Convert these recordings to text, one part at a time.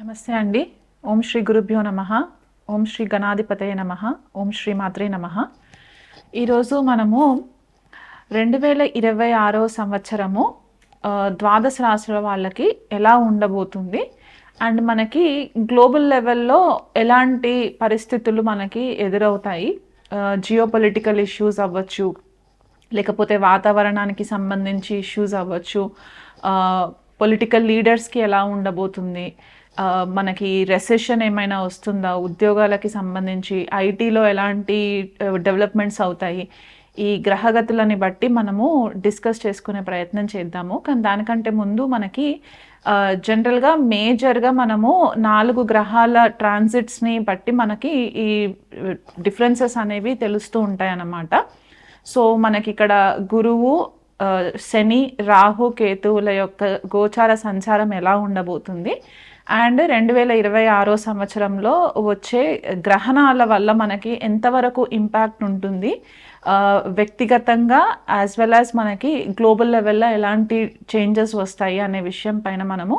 నమస్తే అండి. ఓం శ్రీ గురుభ్యో నమః. ఓం శ్రీ గణాధిపతయ నమః. ఓం శ్రీ మాత్రే నమః. ఈరోజు మనము 2026 సంవత్సరము ద్వాదశ రాశుల వాళ్ళకి ఎలా ఉండబోతుంది అండ్ మనకి గ్లోబల్ లెవెల్లో ఎలాంటి పరిస్థితులు మనకి ఎదురవుతాయి, జియోపొలిటికల్ ఇష్యూస్ అవ్వచ్చు, లేకపోతే వాతావరణానికి సంబంధించి ఇష్యూస్ అవ్వచ్చు, పొలిటికల్ లీడర్స్కి ఎలా ఉండబోతుంది, మనకి రెసెషన్ ఏమైనా వస్తుందా, ఉద్యోగాలకి సంబంధించి ఐటీలో ఎలాంటి డెవలప్మెంట్స్ అవుతాయి, ఈ గ్రహగతులని బట్టి మనము డిస్కస్ చేసుకునే ప్రయత్నం చేద్దాము. కానీ దానికంటే ముందు మనకి జనరల్గా మేజర్గా మనము 4 గ్రహాల ట్రాన్సిట్స్ని బట్టి మనకి ఈ డిఫరెన్సెస్ అనేవి తెలుస్తూ ఉంటాయి అన్నమాట. సో మనకి ఇక్కడ గురువు, శని, రాహు, కేతువుల యొక్క గోచార సంచారం ఎలా ఉండబోతుంది అండ్ 2026 సంవత్సరంలో వచ్చే గ్రహణాల వల్ల మనకి ఎంతవరకు ఇంపాక్ట్ ఉంటుంది, వ్యక్తిగతంగా యాజ్ వెల్ యాజ్ మనకి గ్లోబల్ లెవెల్లో ఎలాంటి చేంజెస్ వస్తాయి అనే విషయం పైన మనము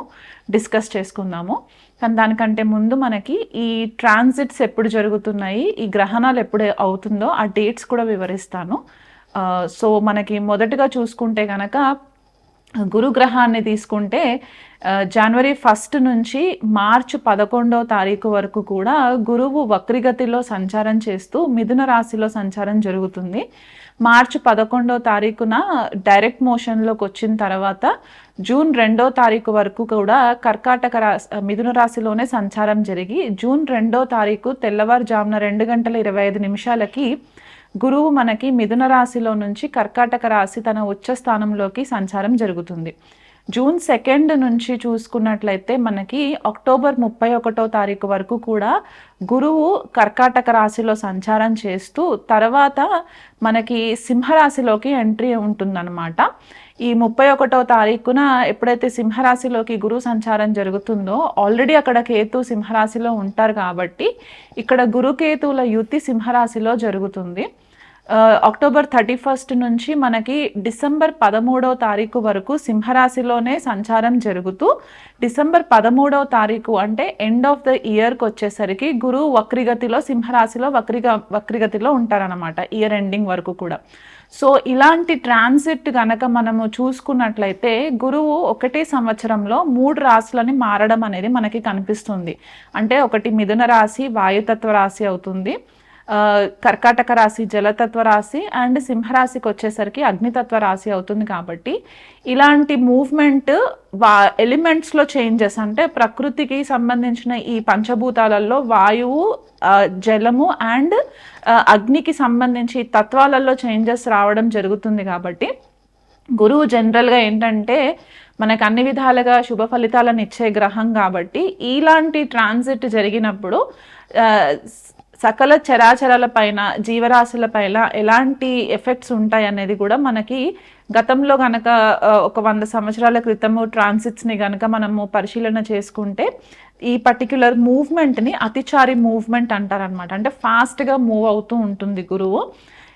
డిస్కస్ చేసుకుందాము. కానీ దానికంటే ముందు మనకి ఈ ట్రాన్సిట్స్ ఎప్పుడు జరుగుతున్నాయి, ఈ గ్రహణాలు ఎప్పుడు అవుతుందో ఆ డేట్స్ కూడా వివరిస్తాను. సో మనకి మొదటగా చూసుకుంటే కనుక గురుగ్రహాన్ని తీసుకుంటే జనవరి 1 నుంచి మార్చి 11వ తారీఖు వరకు కూడా గురువు వక్రిగతిలో సంచారం చేస్తూ మిథున రాశిలో సంచారం జరుగుతుంది. మార్చి 11వ తారీఖున డైరెక్ట్ మోషన్లోకి వచ్చిన తర్వాత జూన్ 2వ తారీఖు వరకు కూడా కర్కాటక రాశి మిథున రాశిలోనే సంచారం జరిగి జూన్ 2వ తారీఖు తెల్లవారుజామున 2:25 గురువు మనకి మిథున రాశిలో నుంచి కర్కాటక రాశి తన ఉచ్చ స్థానంలోకి సంచారం జరుగుతుంది. జూన్ 2 నుంచి చూసుకున్నట్లయితే మనకి అక్టోబర్ 31వ తారీఖు వరకు కూడా గురువు కర్కాటక రాశిలో సంచారం చేస్తూ తర్వాత మనకి సింహరాశిలోకి ఎంట్రీ ఉంటుందన్నమాట. ఈ 31వ తారీఖున ఎప్పుడైతే సింహరాశిలోకి గురు సంచారం జరుగుతుందో ఆల్రెడీ అక్కడ కేతు సింహరాశిలో ఉంటారు కాబట్టి ఇక్కడ గురుకేతువుల యుతి సింహరాశిలో జరుగుతుంది. అక్టోబర్ 31 నుంచి మనకి డిసెంబర్ 13వ తారీఖు వరకు సింహరాశిలోనే సంచారం జరుగుతూ డిసెంబర్ 13వ తారీఖు అంటే ఎండ్ ఆఫ్ ద ఇయర్కి వచ్చేసరికి గురువు వక్రిగతిలో సింహరాశిలో వక్రిగతిలో ఉంటారనమాట ఇయర్ ఎండింగ్ వరకు కూడా. సో ఇలాంటి ట్రాన్సిట్ గనక మనము చూసుకున్నట్లయితే గురువు ఒకటే సంవత్సరంలో 3 రాశులని మారడం అనేది మనకి కనిపిస్తుంది. అంటే ఒకటి మిథున రాశి వాయుతత్వ రాశి అవుతుంది, కర్కాటక రాశి జలతత్వ రాశి అండ్ సింహరాశికి వచ్చేసరికి అగ్నితత్వ రాశి అవుతుంది. కాబట్టి ఇలాంటి మూవ్మెంట్ ఎలిమెంట్స్లో చేంజెస్ అంటే ప్రకృతికి సంబంధించిన ఈ పంచభూతాలలో వాయువు, జలము అండ్ అగ్నికి సంబంధించి తత్వాలలో చేంజెస్ రావడం జరుగుతుంది. కాబట్టి గురువు జనరల్గా ఏంటంటే మనకు అన్ని విధాలుగా శుభ ఫలితాలను ఇచ్చే గ్రహం కాబట్టి ఇలాంటి ట్రాన్సిట్ జరిగినప్పుడు సకల చరాచరాల పైన జీవరాశుల పైన ఎలాంటి ఎఫెక్ట్స్ ఉంటాయి అనేది కూడా మనకి గతంలో కనుక ఒక 100 సంవత్సరాల క్రితము ట్రాన్సిట్స్ని కనుక మనము పరిశీలన చేసుకుంటే ఈ పర్టిక్యులర్ మూవ్మెంట్ని అతిచారి మూవ్మెంట్ అంటారనమాట. అంటే ఫాస్ట్గా మూవ్ అవుతూ ఉంటుంది గురువు.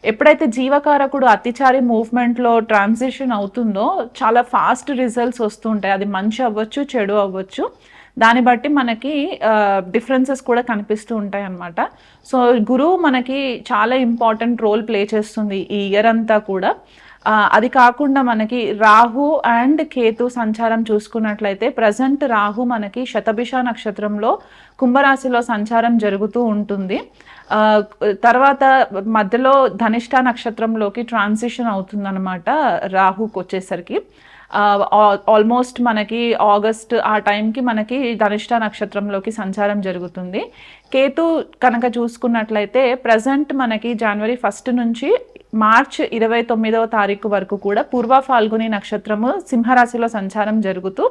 ఎప్పుడైతే జీవకారకుడు అతిచారి మూవ్మెంట్లో ట్రాన్సిషన్ అవుతుందో చాలా ఫాస్ట్ రిజల్ట్స్ వస్తుంటాయి. అది మంచి అవ్వచ్చు, చెడు అవ్వచ్చు, దాన్ని బట్టి మనకి డిఫరెన్సెస్ కూడా కనిపిస్తూ ఉంటాయి అన్నమాట. సో గురువు మనకి చాలా ఇంపార్టెంట్ రోల్ ప్లే చేస్తుంది ఈ ఇయర్ అంతా కూడా. అది కాకుండా మనకి రాహు అండ్ కేతు సంచారం చూసుకున్నట్లయితే ప్రజెంట్ రాహు మనకి శతభిష నక్షత్రంలో కుంభరాశిలో సంచారం జరుగుతూ ఉంటుంది. తర్వాత మధ్యలో ధనిష్ట నక్షత్రంలోకి ట్రాన్సిషన్ అవుతుందన్నమాట రాహుకి వచ్చేసరికి. ఆల్మోస్ట్ మనకి ఆగస్ట్ ఆ టైంకి మనకి ధనిష్ట నక్షత్రంలోకి సంచారం జరుగుతుంది. కేతు కనుక చూసుకున్నట్లయితే ప్రజెంట్ మనకి జనవరి 1 నుంచి మార్చ్ 29వ తారీఖు వరకు కూడా పూర్వ ఫాల్గుని నక్షత్రము సింహరాశిలో సంచారం జరుగుతూ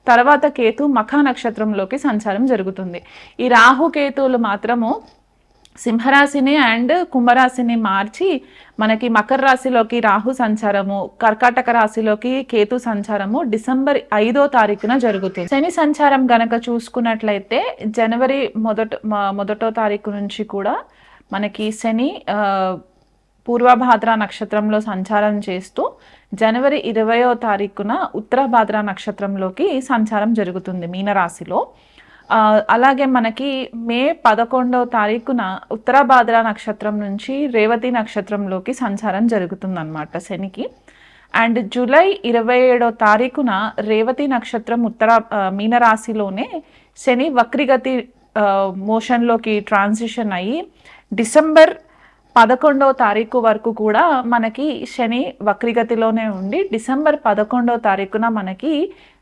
తర్వాత కేతు మఖ నక్షత్రంలోకి సంచారం జరుగుతుంది. ఈ రాహు కేతువులు మాత్రము సింహరాశిని అండ్ కుంభరాశిని మార్చి మనకి మకర రాశిలోకి రాహు సంచారము, కర్కాటక రాశిలోకి కేతు సంచారము డిసెంబర్ 5వ తారీఖున జరుగుతుంది. శని సంచారం గనక చూసుకున్నట్లయితే జనవరి 1వ తారీఖు నుంచి కూడా మనకి శని పూర్వభాద్ర నక్షత్రంలో సంచారం చేస్తూ జనవరి 20వ తారీఖున ఉత్తరభాద్ర నక్షత్రంలోకి సంచారం జరుగుతుంది మీనరాశిలో. అలాగే మనకి మే 11వ తారీఖున ఉత్తరాభాద్ర నక్షత్రం నుంచి రేవతి నక్షత్రంలోకి సంచారం జరుగుతుందన్నమాట శనికి. అండ్ జూలై 27వ తారీఖున రేవతి నక్షత్రం మీనరాశిలోనే శని వక్రిగతి మోషన్లోకి ట్రాన్సిషన్ అయ్యి డిసెంబర్ 11వ తారీఖు వరకు కూడా మనకి శని వక్రిగతిలోనే ఉండి డిసెంబర్ 11వ తారీఖున మనకి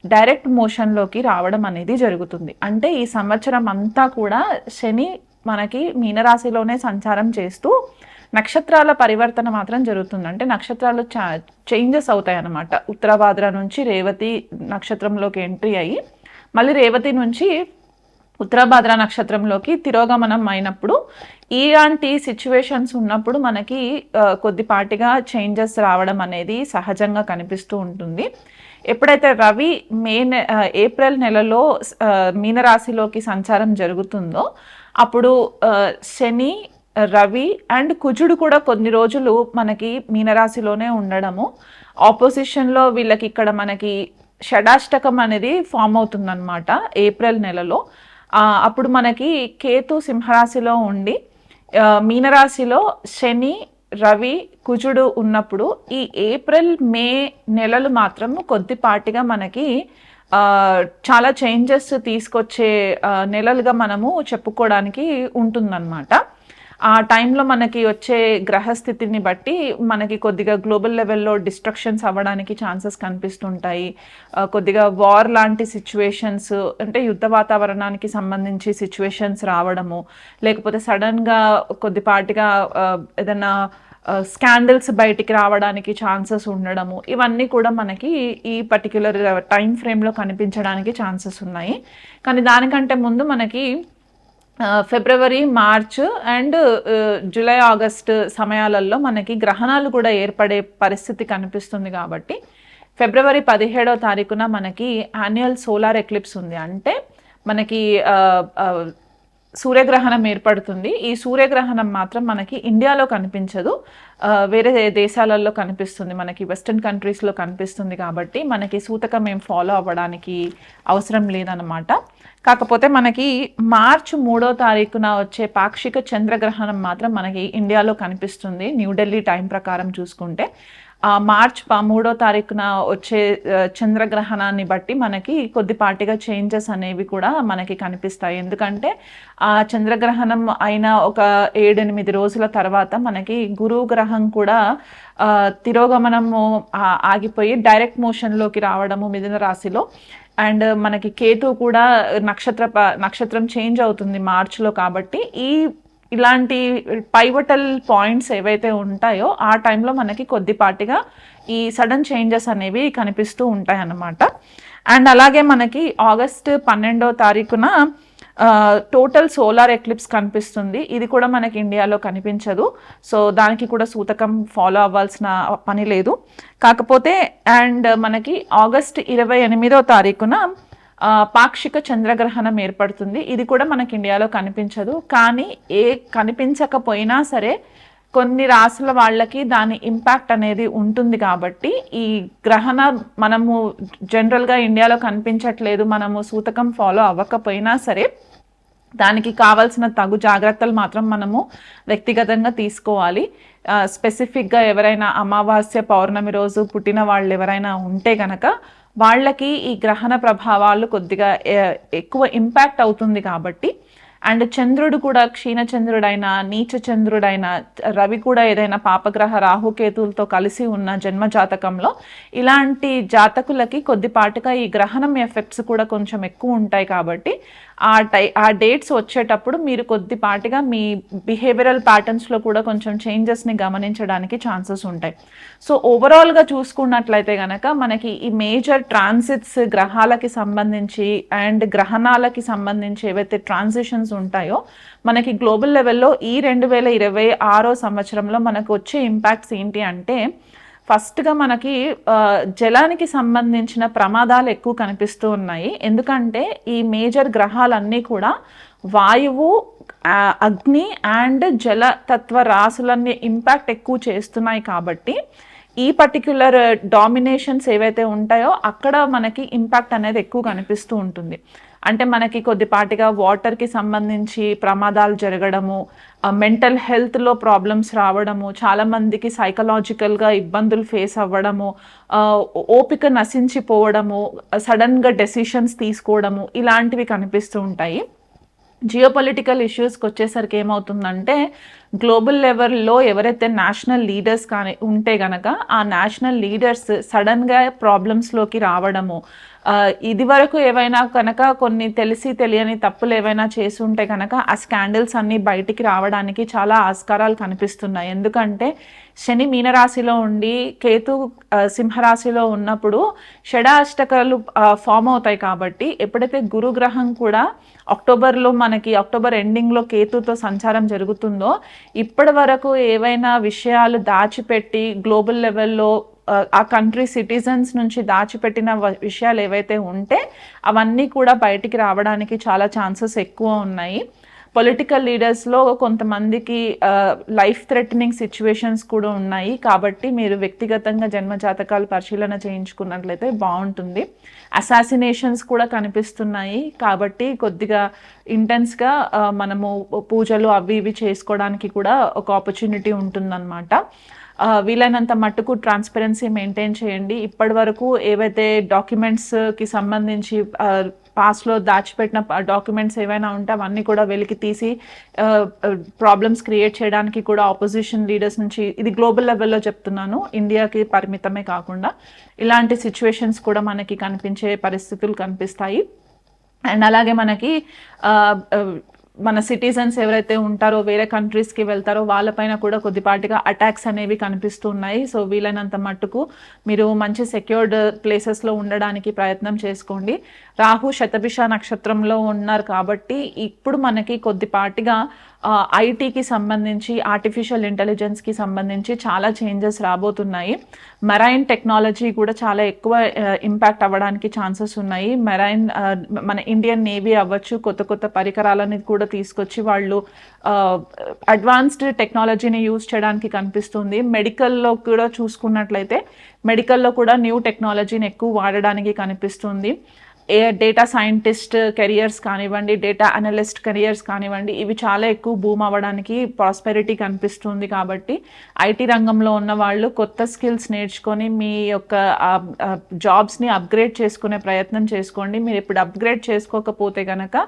డైరెక్ట్ మోషన్లోకి రావడం అనేది జరుగుతుంది. అంటే ఈ సంవత్సరం అంతా కూడా శని మనకి మీనరాశిలోనే సంచారం చేస్తూ నక్షత్రాల పరివర్తన మాత్రం జరుగుతుంది. అంటే నక్షత్రాలు చేంజెస్ అవుతాయి అన్నమాట. ఉత్తరాభాద్ర నుంచి రేవతి నక్షత్రంలోకి ఎంట్రీ అయ్యి మళ్ళీ రేవతి నుంచి ఉత్తరాభాద్ర నక్షత్రంలోకి తిరోగమనం అయినప్పుడు ఇలాంటి సిచ్యువేషన్స్ ఉన్నప్పుడు మనకి కొద్దిపాటిగా చేంజెస్ రావడం అనేది సహజంగా కనిపిస్తూ ఉంటుంది. ఎప్పుడైతే రవి ఏప్రిల్ నెలలో మీనరాశిలోకి సంచారం జరుగుతుందో అప్పుడు శని, రవి అండ్ కుజుడు కూడా కొన్ని రోజులు మనకి మీనరాశిలోనే ఉండడము, ఆపోజిషన్లో వీళ్ళకి ఇక్కడ మనకి షడాష్టకం అనేది ఫామ్ అవుతుందన్నమాట ఏప్రిల్ నెలలో. అప్పుడు మనకి కేతు సింహరాశిలో ఉండి మీనరాశిలో శని, రవి, కుజుడు ఉన్నప్పుడు ఈ ఏప్రిల్ మే నెలలు మాత్రం కొద్దిపాటిగా మనకి చాలా చేంజెస్ తీసుకొచ్చే నెలలుగా మనము చెప్పుకోవడానికి ఉంటుందన్నమాట. ఆ టైంలో మనకి వచ్చే గ్రహస్థితిని బట్టి మనకి కొద్దిగా గ్లోబల్ లెవెల్లో డిస్ట్రక్షన్స్ అవ్వడానికి ఛాన్సెస్ కనిపిస్తుంటాయి. కొద్దిగా వార్ లాంటి సిచ్యువేషన్స్, అంటే యుద్ధ వాతావరణానికి సంబంధించి సిచ్యువేషన్స్ రావడము, లేకపోతే సడన్గా కొద్దిపాటిగా ఏదైనా స్కాండల్స్ బయటికి రావడానికి ఛాన్సెస్ ఉండడము, ఇవన్నీ కూడా మనకి ఈ పర్టిక్యులర్ టైం ఫ్రేమ్లో కనిపించడానికి ఛాన్సెస్ ఉన్నాయి. కానీ దానికంటే ముందు మనకి ఫిబ్రవరి, మార్చ్ అండ్ జూలై, ఆగస్ట్ సమయాలలో మనకి గ్రహణాలు కూడా ఏర్పడే పరిస్థితి కనిపిస్తుంది. కాబట్టి ఫిబ్రవరి 17వ తారీఖున మనకి యాన్యువల్ సోలార్ ఎక్లిప్స్ ఉంది. అంటే మనకి సూర్యగ్రహణం ఏర్పడుతుంది. ఈ సూర్యగ్రహణం మాత్రం మనకి ఇండియాలో కనిపించదు, వేరే దేశాలలో కనిపిస్తుంది, మనకి వెస్టర్న్ కంట్రీస్లో కనిపిస్తుంది. కాబట్టి మనకి సూతకం ఏం ఫాలో అవ్వడానికి అవసరం లేదన్నమాట. కాకపోతే మనకి మార్చి 3వ తారీఖున వచ్చే పాక్షిక చంద్రగ్రహణం మాత్రం మనకి ఇండియాలో కనిపిస్తుంది న్యూఢిల్లీ టైం ప్రకారం చూసుకుంటే. మార్చ్ 3వ తారీఖున వచ్చే చంద్రగ్రహణాన్ని బట్టి మనకి కొద్దిపాటిగా చేంజెస్ అనేవి కూడా మనకి కనిపిస్తాయి. ఎందుకంటే ఆ చంద్రగ్రహణం అయిన ఒక 7-8 రోజుల తర్వాత మనకి గురువు గ్రహం కూడా తిరోగమనము ఆగిపోయి డైరెక్ట్ మోషన్లోకి రావడము మిథున రాశిలో. అండ్ మనకి కేతు కూడా నక్షత్రం చేంజ్ అవుతుంది మార్చిలో. కాబట్టి ఇలాంటి పైవటల్ పాయింట్స్ ఏవైతే ఉంటాయో ఆ టైంలో మనకి కొద్దిపాటిగా ఈ సడన్ చేంజెస్ అనేవి కనిపిస్తూ ఉంటాయి అన్నమాట. అండ్ అలాగే మనకి ఆగస్ట్ 12వ తారీఖున టోటల్ సోలార్ ఎక్లిప్స్ కనిపిస్తుంది. ఇది కూడా మనకి ఇండియాలో కనిపించదు, సో దానికి కూడా సూతకం ఫాలో అవ్వాల్సిన పని లేదు. కాకపోతే అండ్ మనకి ఆగస్ట్ 28వ తారీఖున పాక్షిక చంద్రగ్రహణం ఏర్పడుతుంది. ఇది కూడా మనకి ఇండియాలో కనిపించదు. కానీ కనిపించకపోయినా సరే కొన్ని రాసుల వాళ్ళకి దాని ఇంపాక్ట్ అనేది ఉంటుంది. కాబట్టి ఈ గ్రహణ మనము జనరల్గా ఇండియాలో కనిపించట్లేదు, మనము సూతకం ఫాలో అవ్వకపోయినా సరే దానికి కావాల్సిన తగు జాగ్రత్తలు మాత్రం మనము వ్యక్తిగతంగా తీసుకోవాలి. స్పెసిఫిక్గా ఎవరైనా అమావాస్య, పౌర్ణమి రోజు పుట్టిన వాళ్ళు ఎవరైనా ఉంటే కనుక వాళ్ళకి ఈ గ్రహణ ప్రభావాలు కొద్దిగా ఎక్కువ ఇంపాక్ట్ అవుతుంది. కాబట్టి అండ్ చంద్రుడు కూడా క్షీణచంద్రుడైనా, నీచచంద్రుడైనా, రవి కూడా ఏదైనా పాపగ్రహ రాహుకేతులతో కలిసి ఉన్న జన్మ జాతకంలో ఇలాంటి జాతకులకి కొద్దిపాటుగా ఈ గ్రహణం ఎఫెక్ట్స్ కూడా కొంచెం ఎక్కువ ఉంటాయి. కాబట్టి ఆ డేట్స్ వచ్చేటప్పుడు మీరు కొద్దిపాటిగా మీ బిహేవియరల్ ప్యాటర్న్స్లో కూడా కొంచెం చేంజెస్ని గమనించడానికి ఛాన్సెస్ ఉంటాయి. సో ఓవరాల్గా చూసుకున్నట్లయితే కనుక మనకి ఈ మేజర్ ట్రాన్సిట్స్ గ్రహాలకి సంబంధించి అండ్ గ్రహణాలకి సంబంధించి ఏవైతే ట్రాన్సిషన్స్ ఉంటాయో మనకి గ్లోబల్ లెవెల్లో ఈ 2026 సంవత్సరంలో మనకు వచ్చే ఇంపాక్ట్స్ ఏంటి అంటే, ఫస్ట్గా మనకి జలానికి సంబంధించిన ప్రమాదాలు ఎక్కువ కనిపిస్తూ ఉన్నాయి. ఎందుకంటే ఈ మేజర్ గ్రహాలన్నీ కూడా వాయువు, అగ్ని అండ్ జలతత్వ రాశులన్నీ ఇంపాక్ట్ ఎక్కువ చేస్తున్నాయి. కాబట్టి ఈ పర్టిక్యులర్ డామినేషన్స్ ఏవైతే ఉంటాయో అక్కడ మనకి ఇంపాక్ట్ అనేది ఎక్కువ కనిపిస్తూ ఉంటుంది. అంటే మనకి కొద్దిపాటిగా వాటర్కి సంబంధించి ప్రమాదాలు జరగడము, మెంటల్ హెల్త్లో ప్రాబ్లమ్స్ రావడము, చాలామందికి సైకలాజికల్గా ఇబ్బందులు ఫేస్ అవ్వడము, ఓపిక నశించిపోవడము, సడన్గా డెసిషన్స్ తీసుకోవడము ఇలాంటివి కనిపిస్తూ ఉంటాయి. జియోపొలిటికల్ ఇష్యూస్కి వచ్చేసరికి ఏమవుతుందంటే గ్లోబల్ లెవెల్లో ఎవరైతే నేషనల్ లీడర్స్ కానీ ఉంటే గనక ఆ నేషనల్ లీడర్స్ సడన్గా ప్రాబ్లమ్స్లోకి రావడము, ఇది వరకు ఏవైనా కనుక కొన్ని తెలిసి తెలియని తప్పులు ఏవైనా చేసి ఉంటే కనుక ఆ స్కాండల్స్ అన్నీ బయటికి రావడానికి చాలా ఆస్కారాలు కనిపిస్తున్నాయి. ఎందుకంటే శని మీనరాశిలో ఉండి కేతు సింహరాశిలో ఉన్నప్పుడు షడాష్టకాలు ఫామ్ అవుతాయి. కాబట్టి ఎప్పుడైతే గురుగ్రహం కూడా అక్టోబర్ ఎండింగ్లో కేతుతో సంచారం జరుగుతుందో ఇప్పటి వరకు ఏవైనా విషయాలు దాచిపెట్టి గ్లోబల్ లెవెల్లో ఆ కంట్రీ సిటిజన్స్ నుంచి దాచిపెట్టిన విషయాలు ఏవైతే ఉంటే అవన్నీ కూడా బయటికి రావడానికి చాలా ఛాన్సెస్ ఎక్కువ ఉన్నాయి. పొలిటికల్ లీడర్స్లో కొంతమందికి లైఫ్ థ్రెటనింగ్ సిచ్యువేషన్స్ కూడా ఉన్నాయి. కాబట్టి మీరు వ్యక్తిగతంగా జన్మజాతకాలు పరిశీలన చేయించుకున్నట్లయితే బాగుంటుంది. అసాసినేషన్స్ కూడా కనిపిస్తున్నాయి. కాబట్టి కొద్దిగా ఇంటెన్స్గా మనము పూజలు అవి ఇవి చేసుకోవడానికి కూడా ఒక ఆపర్చునిటీ ఉంటుందన్నమాట. వీలైనంత మట్టుకు ట్రాన్స్పరెన్సీ మెయింటైన్ చేయండి. ఇప్పటి వరకు ఏవైతే డాక్యుమెంట్స్కి సంబంధించి పాస్ట్లో దాచిపెట్టిన డాక్యుమెంట్స్ ఏవైనా ఉంటే అవన్నీ కూడా వెలికి తీసి ప్రాబ్లమ్స్ క్రియేట్ చేయడానికి కూడా ఆపోజిషన్ లీడర్స్ నుంచి, ఇది గ్లోబల్ లెవెల్లో చెప్తున్నాను, ఇండియాకి పరిమితమే కాకుండా ఇలాంటి సిచ్యువేషన్స్ కూడా మనకి కనిపించే పరిస్థితులు కనిపిస్తాయి. అండ్ అలాగే మనకి మన సిటిజన్స్ ఎవరైతే ఉంటారో వేరే కంట్రీస్కి వెళ్తారో వాళ్ళపైన కూడా కొద్దిపాటిగా అటాక్స్ అనేవి కనిపిస్తున్నాయి. సో వీలైనంత మట్టుకు మీరు మంచి సెక్యూర్డ్ ప్లేసెస్లో ఉండడానికి ప్రయత్నం చేసుకోండి. రాహు శతభిష నక్షత్రంలో ఉన్నారు కాబట్టి ఇప్పుడు మనకి కొద్దిపాటిగా ఐటీకి సంబంధించి, ఆర్టిఫిషియల్ ఇంటెలిజెన్స్కి సంబంధించి చాలా చేంజెస్ రాబోతున్నాయి. మెరైన్ టెక్నాలజీ కూడా చాలా ఎక్కువ ఇంపాక్ట్ అవ్వడానికి ఛాన్సెస్ ఉన్నాయి. మెరైన్ మన ఇండియన్ నేవీ అవ్వచ్చు, కొత్త కొత్త పరికరాలని కూడా తీసుకొచ్చి వాళ్ళు అడ్వాన్స్డ్ టెక్నాలజీని యూజ్ చేయడానికి కనిపిస్తుంది. మెడికల్లో కూడా చూసుకున్నట్లయితే మెడికల్లో కూడా న్యూ టెక్నాలజీని ఎక్కువ వాడడానికి కనిపిస్తుంది. డేటా సైంటిస్ట్ కెరియర్స్ కానివ్వండి, డేటా అనలిస్ట్ కెరియర్స్ కానివ్వండి, ఇవి చాలా ఎక్కువ బూమ్ అవ్వడానికి ప్రాస్పెరిటీ కనిపిస్తుంది. కాబట్టి ఐటీ రంగంలో ఉన్న వాళ్ళు కొత్త స్కిల్స్ నేర్చుకొని మీ యొక్క జాబ్స్ని అప్గ్రేడ్ చేసుకునే ప్రయత్నం చేసుకోండి. మీరు ఇప్పుడు అప్గ్రేడ్ చేసుకోకపోతే కనుక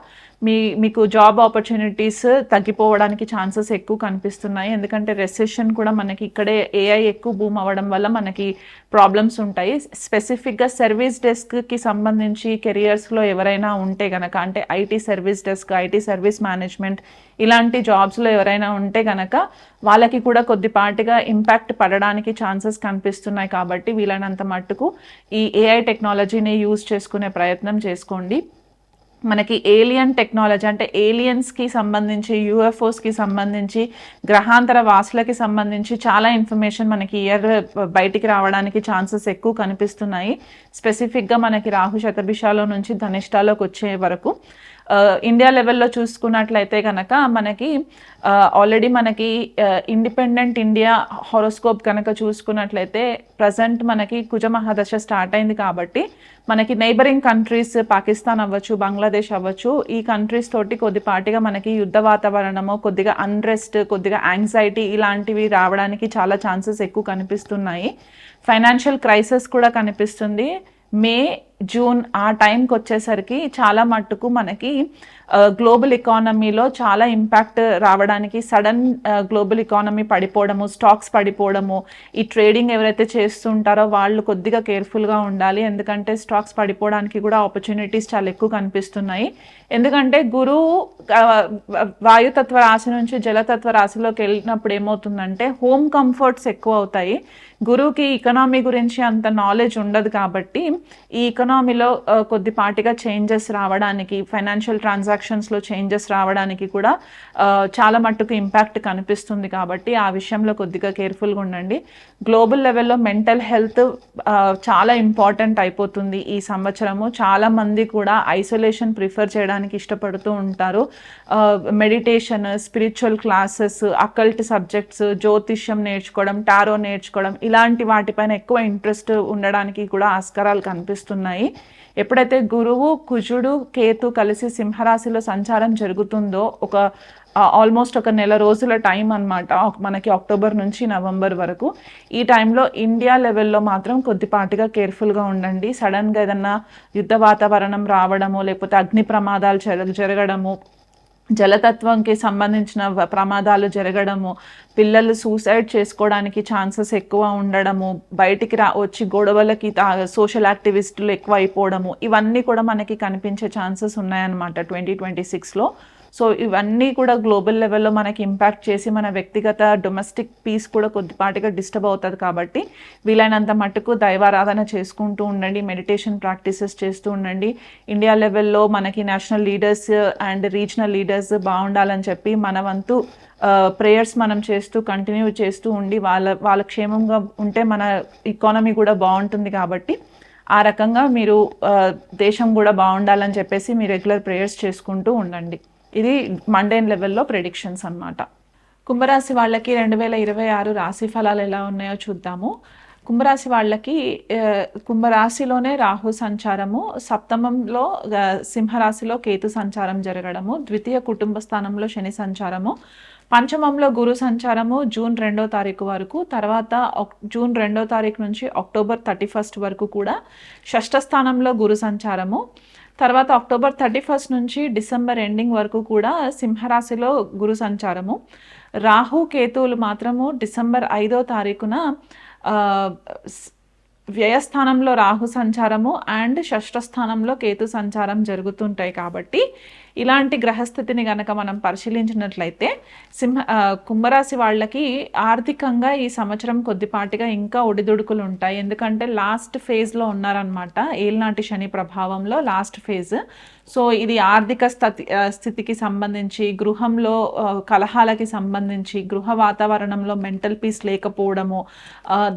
మీకు జాబ్ ఆపర్చునిటీస్ తగ్గిపోవడానికి ఛాన్సెస్ ఎక్కువ కనిపిస్తున్నాయి. ఎందుకంటే రెసెషన్ కూడా మనకి ఇక్కడే ఏఐ ఎక్కువ బూమ్ అవ్వడం వల్ల మనకి ప్రాబ్లమ్స్ ఉంటాయి. స్పెసిఫిక్గా సర్వీస్ డెస్క్కి సంబంధించి కెరియర్స్లో ఎవరైనా ఉంటే కనుక, అంటే IT service desk, IT service management ఇలాంటి జాబ్స్లో ఎవరైనా ఉంటే కనుక వాళ్ళకి కూడా కొద్దిపాటిగా ఇంపాక్ట్ పడడానికి ఛాన్సెస్ కనిపిస్తున్నాయి. కాబట్టి వీలైనంత మట్టుకు ఈ ఏఐ టెక్నాలజీని యూజ్ చేసుకునే ప్రయత్నం చేసుకోండి. మనకి ఏలియన్ టెక్నాలజీ అంటే ఏలియన్స్కి సంబంధించి, యూఎఫ్ఓస్కి సంబంధించి, గ్రహాంతర వాసులకి సంబంధించి చాలా ఇన్ఫర్మేషన్ మనకి ఇయర్ బయటికి రావడానికి ఛాన్సెస్ ఎక్కువ కనిపిస్తున్నాయి. స్పెసిఫిక్గా మనకి రాహు శతభిషాలో నుంచి ధనిష్టాలోకి వచ్చే వరకు ఇండియా లెవెల్లో చూసుకున్నట్లయితే కనుక మనకి ఆల్రెడీ మనకి ఇండిపెండెంట్ ఇండియా హారోస్కోప్ కనుక చూసుకున్నట్లయితే ప్రజెంట్ మనకి కుజమహాదశ స్టార్ట్ అయింది. కాబట్టి మనకి నైబరింగ్ కంట్రీస్ పాకిస్తాన్ అవ్వచ్చు, బంగ్లాదేశ్ అవ్వచ్చు, ఈ కంట్రీస్ తోటి కొద్దిపాటిగా మనకి యుద్ధ వాతావరణము, కొద్దిగా అన్రెస్ట్, కొద్దిగా యాంగ్జైటీ ఇలాంటివి రావడానికి చాలా ఛాన్సెస్ ఎక్కువ కనిపిస్తున్నాయి. ఫైనాన్షియల్ క్రైసిస్ కూడా కనిపిస్తుంది. మే, జూన్ ఆ టైంకి వచ్చేసరికి చాలా మట్టుకు మనకి గ్లోబల్ ఎకానమీలో చాలా ఇంపాక్ట్ రావడానికి, సడన్ గ్లోబల్ ఎకానమీ పడిపోవడము, స్టాక్స్ పడిపోవడము, ఈ ట్రేడింగ్ ఎవరైతే చేస్తుంటారో వాళ్ళు కొద్దిగా కేర్ఫుల్గా ఉండాలి. ఎందుకంటే స్టాక్స్ పడిపోవడానికి కూడా ఆపర్చునిటీస్ చాలా ఎక్కువ కనిపిస్తున్నాయి. ఎందుకంటే గురువు వాయుతత్వ రాశి నుంచి జలతత్వ రాశిలోకి వెళ్ళినప్పుడు ఏమవుతుందంటే హోమ్ కంఫర్ట్స్ ఎక్కువ అవుతాయి. గురువుకి ఎకనామీ గురించి అంత నాలెడ్జ్ ఉండదు. కాబట్టి ఈ ఎకనామీలో కొద్దిపాటిగా చేంజెస్ రావడానికి, ఫైనాన్షియల్ ట్రాన్సాక్షన్స్లో చేంజెస్ రావడానికి కూడా చాలా మట్టుకు ఇంపాక్ట్ కనిపిస్తుంది. కాబట్టి ఆ విషయంలో కొద్దిగా కేర్ఫుల్గా ఉండండి. గ్లోబల్ లెవెల్లో మెంటల్ హెల్త్ చాలా ఇంపార్టెంట్ అయిపోతుంది ఈ సంవత్సరము. చాలామంది కూడా ఐసోలేషన్ ప్రిఫర్ చేయడానికి ఇష్టపడుతూ ఉంటారు. Meditation, spiritual classes, occult subjects, జ్యోతిష్యం నేర్చుకోవడం, టారో నేర్చుకోవడం ఇలాంటి వాటిపైన ఎక్కువ ఇంట్రెస్ట్ ఉండడానికి కూడా ఆస్కారాలు కనిపిస్తున్నాయి. ఎప్పుడైతే గురువు, కుజుడు, కేతు కలిసి సింహరాశిలో సంచారం జరుగుతుందో ఆల్మోస్ట్ ఒక నెల రోజుల టైం అనమాట మనకి, అక్టోబర్ నుంచి నవంబర్ వరకు. ఈ టైంలో ఇండియా లెవెల్లో మాత్రం కొద్దిపాటిగా కేర్ఫుల్గా ఉండండి. సడన్గా ఏదన్నా యుద్ధ వాతావరణం రావడము, లేకపోతే అగ్ని ప్రమాదాలు జరగడము, జలతత్వంకి సంబంధించిన ప్రమాదాలు జరగడము, పిల్లలు సూసైడ్ చేసుకోవడానికి ఛాన్సెస్ ఎక్కువ ఉండడము, బయటికి వచ్చి గొడవలకి సోషల్ యాక్టివిస్టులు ఎక్కువ అయిపోవడము, ఇవన్నీ కూడా మనకి కనిపించే ఛాన్సెస్ ఉన్నాయన్నమాట 2026లో. సో ఇవన్నీ కూడా గ్లోబల్ లెవెల్లో మనకి ఇంపాక్ట్ చేసి మన వ్యక్తిగత డొమెస్టిక్ పీస్ కూడా కొద్దిపాటిగా డిస్టర్బ్ అవుతుంది. కాబట్టి వీలైనంత మట్టుకు దైవారాధన చేసుకుంటూ ఉండండి, మెడిటేషన్ ప్రాక్టీసెస్ చేస్తూ ఉండండి. ఇండియా లెవెల్లో మనకి national leaders and regional leaders బాగుండాలని చెప్పి మన వంతు ప్రేయర్స్ మనం కంటిన్యూ చేస్తూ ఉండి వాళ్ళ క్షేమంగా ఉంటే మన ఎకానమీ కూడా బాగుంటుంది. కాబట్టి ఆ రకంగా మీరు దేశం కూడా బాగుండాలని చెప్పేసి మీ రెగ్యులర్ ప్రేయర్స్ చేసుకుంటూ ఉండండి. ఇది మండేన్ లెవెల్లో ప్రెడిక్షన్స్ అన్నమాట. కుంభరాశి వాళ్ళకి 2026 రాశి ఫలాలు ఎలా ఉన్నాయో చూద్దాము. కుంభరాశి వాళ్ళకి కుంభరాశిలోనే రాహు సంచారము, సప్తమంలో సింహరాశిలో కేతు సంచారం జరగడము, ద్వితీయ కుటుంబ స్థానంలో శని సంచారము, పంచమంలో గురు సంచారము జూన్ 2వ తారీఖు వరకు, తర్వాత జూన్ 2వ తారీఖు నుంచి అక్టోబర్ 31 వరకు కూడా షష్ఠ స్థానంలో గురు సంచారము, తర్వాత అక్టోబర్ 31 నుంచి డిసెంబర్ ఎండింగ్ వరకు కూడా సింహరాశిలో గురు సంచారము. రాహు కేతువులు మాత్రము డిసెంబర్ 5వ తారీఖున వ్యయస్థానంలో రాహు సంచారము అండ్ షష్ఠ స్థానంలో కేతు సంచారం జరుగుతుంటాయి. కాబట్టి ఇలాంటి గ్రహస్థితిని గనక మనం పరిశీలించినట్లయితే కుంభరాశి వాళ్ళకి ఆర్థికంగా ఈ సంవత్సరం కొద్దిపాటిగా ఇంకా ఒడిదుడుకులు ఉంటాయి. ఎందుకంటే లాస్ట్ ఫేజ్లో ఉన్నారనమాట, ఏలినాటి శని ప్రభావంలో లాస్ట్ ఫేజ్. సో ఇది ఆర్థిక స్థితికి సంబంధించి, గృహంలో కలహాలకి సంబంధించి, గృహ వాతావరణంలో మెంటల్ పీస్ లేకపోవడము,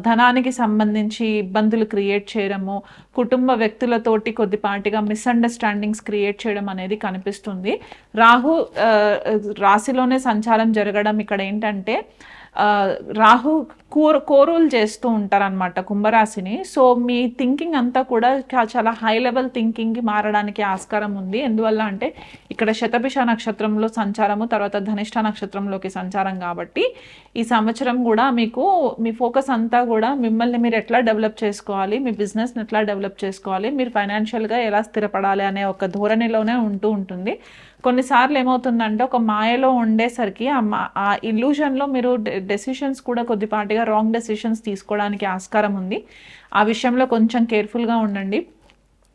ధనానికి సంబంధించి ఇబ్బందులు క్రియేట్ చేయడము, కుటుంబ వ్యక్తులతోటి కొద్దిపాటిగా మిస్అండర్స్టాండింగ్స్ క్రియేట్ చేయడం అనేది కనిపిస్తుంది. రాహు రాశిలోనే సంచారం జరగడం ఇక్కడ ఏంటంటే రాహు కోరూలు చేస్తూ ఉంటారనమాట కుంభరాశిని. సో మీ థింకింగ్ అంతా కూడా చాలా హై లెవెల్ థింకింగ్కి మారడానికి ఆస్కారం ఉంది. ఎందువల్ల అంటే ఇక్కడ శతభిష నక్షత్రంలో సంచారము, తర్వాత ధనిష్ట నక్షత్రంలోకి సంచారం. కాబట్టి ఈ సంవత్సరం కూడా మీకు మీ ఫోకస్ అంతా కూడా మిమ్మల్ని మీరు ఎట్లా డెవలప్ చేసుకోవాలి, మీ బిజినెస్ని ఎట్లా డెవలప్ చేసుకోవాలి, మీరు ఫైనాన్షియల్గా ఎలా స్థిరపడాలి అనే ఒక ధోరణిలోనే ఉంటుంది. కొన్నిసార్లు ఏమవుతుందంటే ఒక మాయలో ఉండేసరికి ఆ ఇల్యూషన్లో మీరు డెసిషన్స్ కూడా కొద్దిపాటిగా రాంగ్ డెసిషన్స్ తీసుకోవడానికి ఆస్కారం ఉంది. ఆ విషయంలో కొంచెం కేర్ఫుల్గా ఉండండి.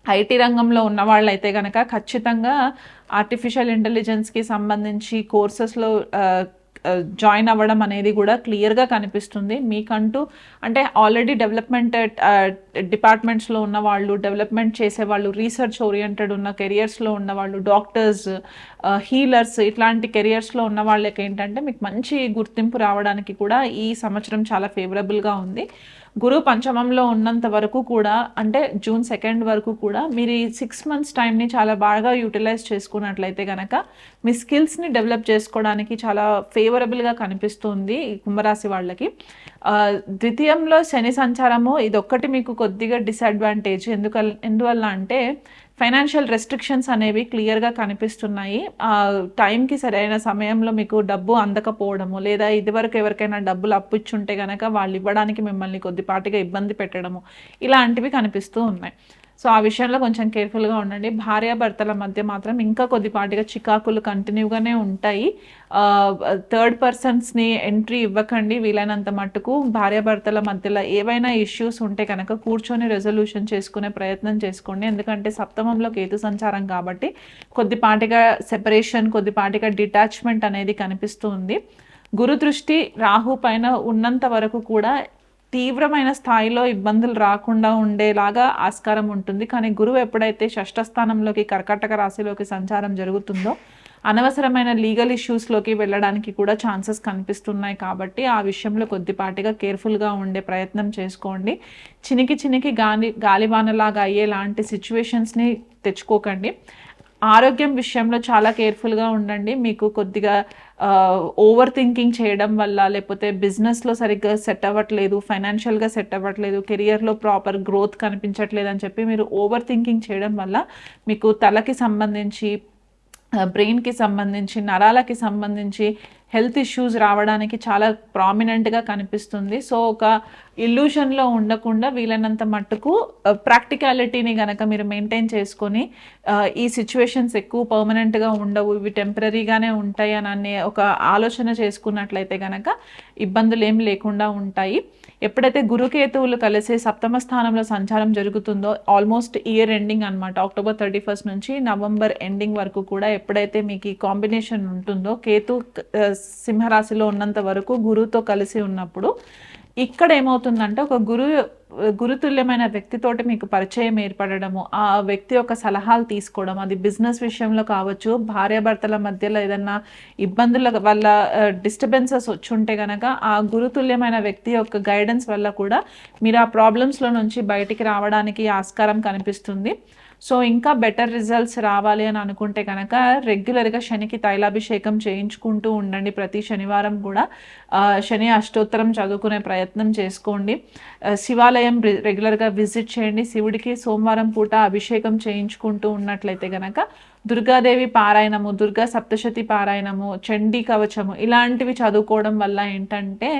ఐటీ రంగంలో ఉన్న వాళ్ళైతే కనుక ఖచ్చితంగా ఆర్టిఫిషియల్ ఇంటెలిజెన్స్కి సంబంధించి కోర్సెస్లో జాయిన్ అవ్వడం అనేది కూడా క్లియర్గా కనిపిస్తుంది. మీకంటూ అంటే ఆల్రెడీ డెవలప్మెంట్ డిపార్ట్మెంట్స్లో ఉన్న వాళ్ళు, డెవలప్మెంట్ చేసేవాళ్ళు, రీసెర్చ్ ఓరియంటెడ్ ఉన్న కెరియర్స్లో ఉన్న వాళ్ళు, డాక్టర్స్, హీలర్స్, ఇట్లాంటి కెరియర్స్లో ఉన్న వాళ్ళకి ఏంటంటే మీకు మంచి గుర్తింపు రావడానికి కూడా ఈ సంవత్సరం చాలా ఫేవరబుల్గా ఉంది. గురు పంచమంలో ఉన్నంత వరకు కూడా, అంటే జూన్ 2 వరకు కూడా మీరు ఈ 6 months టైంని చాలా బాగా యూటిలైజ్ చేసుకున్నట్లయితే కనుక మీ స్కిల్స్ని డెవలప్ చేసుకోవడానికి చాలా ఫేవరబుల్గా కనిపిస్తుంది ఈ కుంభరాశి వాళ్ళకి. ద్వితీయంలో శని సంచారము ఇదొక్కటి మీకు కొద్దిగా డిసడ్వాంటేజ్. ఎందువల్ల అంటే ఫైనాన్షియల్ రెస్ట్రిక్షన్స్ అనేవి క్లియర్గా కనిపిస్తున్నాయి. టైంకి సరైన సమయంలో మీకు డబ్బు అందకపోవడము, లేదా ఇదివరకు ఎవరికైనా డబ్బులు అప్పు ఇచ్చుంటే కనుక వాళ్ళు ఇవ్వడానికి మిమ్మల్ని కొద్దిపాటిగా ఇబ్బంది పెట్టడము, ఇలాంటివి కనిపిస్తూ ఉన్నాయి. సో ఆ విషయంలో కొంచెం కేర్ఫుల్గా ఉండండి. భార్యాభర్తల మధ్య మాత్రం ఇంకా కొద్దిపాటిగా చికాకులు కంటిన్యూగానే ఉంటాయి. థర్డ్ పర్సన్స్ని ఎంట్రీ ఇవ్వకండి. వీలైనంత మట్టుకు భార్యాభర్తల మధ్యలో ఏవైనా ఇష్యూస్ ఉంటే కనుక కూర్చొని రెజల్యూషన్ చేసుకునే ప్రయత్నం చేసుకోండి. ఎందుకంటే సప్తమంలో కేతు సంచారం కాబట్టి కొద్దిపాటిగా సెపరేషన్, కొద్దిపాటిగా డిటాచ్మెంట్ అనేది కనిపిస్తూ ఉంది. గురు దృష్టి రాహు పైన ఉన్నంత వరకు కూడా తీవ్రమైన స్థాయిలో ఇబ్బందులు రాకుండా ఉండేలాగా ఆస్కారం ఉంటుంది. కానీ గురువు ఎప్పుడైతే షష్ఠ స్థానంలోకి కర్కాటక రాశిలోకి సంచారం జరుగుతుందో అనవసరమైన లీగల్ ఇష్యూస్లోకి వెళ్ళడానికి కూడా ఛాన్సెస్ కనిపిస్తున్నాయి. కాబట్టి ఆ విషయంలో కొద్దిపాటిగా కేర్ఫుల్గా ఉండే ప్రయత్నం చేసుకోండి. చినికి గాలివానలాగా అయ్యేలాంటి సిచ్యువేషన్స్ని తెచ్చుకోకండి. ఆరోగ్యం విషయంలో చాలా కేర్ఫుల్గా ఉండండి. మీకు కొద్దిగా ఓవర్ థింకింగ్ చేయడం వల్ల, లేకపోతే బిజినెస్లో సరిగ్గా సెట్ అవ్వట్లేదు, ఫైనాన్షియల్గా సెట్ అవ్వట్లేదు, కెరియర్లో ప్రాపర్ గ్రోత్ కనిపించట్లేదు అని చెప్పి మీరు ఓవర్ థింకింగ్ చేయడం వల్ల మీకు తలకి సంబంధించి, బ్రెయిన్కి సంబంధించి, నరాలకి సంబంధించి హెల్త్ ఇష్యూస్ రావడానికి చాలా ప్రామినెంట్గా కనిపిస్తుంది. సో ఒక ఇల్యూషన్లో ఉండకుండా వీలైనంత మట్టుకు ప్రాక్టికాలిటీని కనుక మీరు మెయింటైన్ చేసుకొని, ఈ సిచ్యువేషన్స్ ఎక్కువ పర్మనెంట్గా ఉండవు, ఇవి టెంపరీగానే ఉంటాయి అని అనే ఒక ఆలోచన చేసుకున్నట్లయితే కనుక ఇబ్బందులు ఏం లేకుండా ఉంటాయి. ఎప్పుడైతే గురుకేతువులు కలిసి సప్తమ స్థానంలో సంచారం జరుగుతుందో, ఆల్మోస్ట్ ఇయర్ ఎండింగ్ అనమాట, October 31 నుంచి నవంబర్ ఎండింగ్ వరకు కూడా ఎప్పుడైతే మీకు ఈ కాంబినేషన్ ఉంటుందో, కేతు సింహరాశిలో ఉన్నంత వరకు గురువుతో కలిసి ఉన్నప్పుడు ఇక్కడ ఏమవుతుందంటే ఒక గురుతుల్యమైన వ్యక్తితోటి మీకు పరిచయం ఏర్పడము, ఆ వ్యక్తి యొక్క సలహాలు తీసుకోవడం, అది బిజినెస్ విషయంలో కావచ్చు, భార్యాభర్తల మధ్యలో ఏదన్నా ఇబ్బందుల వల్ల డిస్టర్బెన్సెస్ వచ్చుంటే కనుక ఆ గురుతుల్యమైన వ్యక్తి యొక్క గైడెన్స్ వల్ల కూడా మీరు ఆ ప్రాబ్లమ్స్లో నుంచి బయటికి రావడానికి ఆస్కారం కనిపిస్తుంది. సో ఇంకా బెటర్ రిజల్ట్స్ రావాలి అని అనుకుంటే కనుక రెగ్యులర్గా శనికి తైలాభిషేకం చేయించుకుంటూ ఉండండి. ప్రతి శనివారం కూడా శని అష్టోత్తరం చదువుకునే ప్రయత్నం చేసుకోండి. శివాలయం రెగ్యులర్గా విజిట్ చేయండి. శివుడికి సోమవారం పూట అభిషేకం చేయించుకుంటూ ఉన్నట్లయితే కనుక దుర్గాదేవి పారాయణము, దుర్గా సప్తశతి పారాయణము, చండీ కవచము ఇలాంటివి చదువుకోవడం వల్ల ఏంటంటే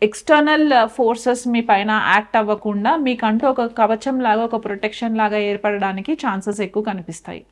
ఎక్స్టర్నల్ ఫోర్సెస్ మీ పైన యాక్ట్ అవ్వకుండా మీకంటూ ఒక కవచం లాగా, ఒక ప్రొటెక్షన్ లాగా ఏర్పడడానికి ఛాన్సెస్ ఎక్కువ కనిపిస్తాయి.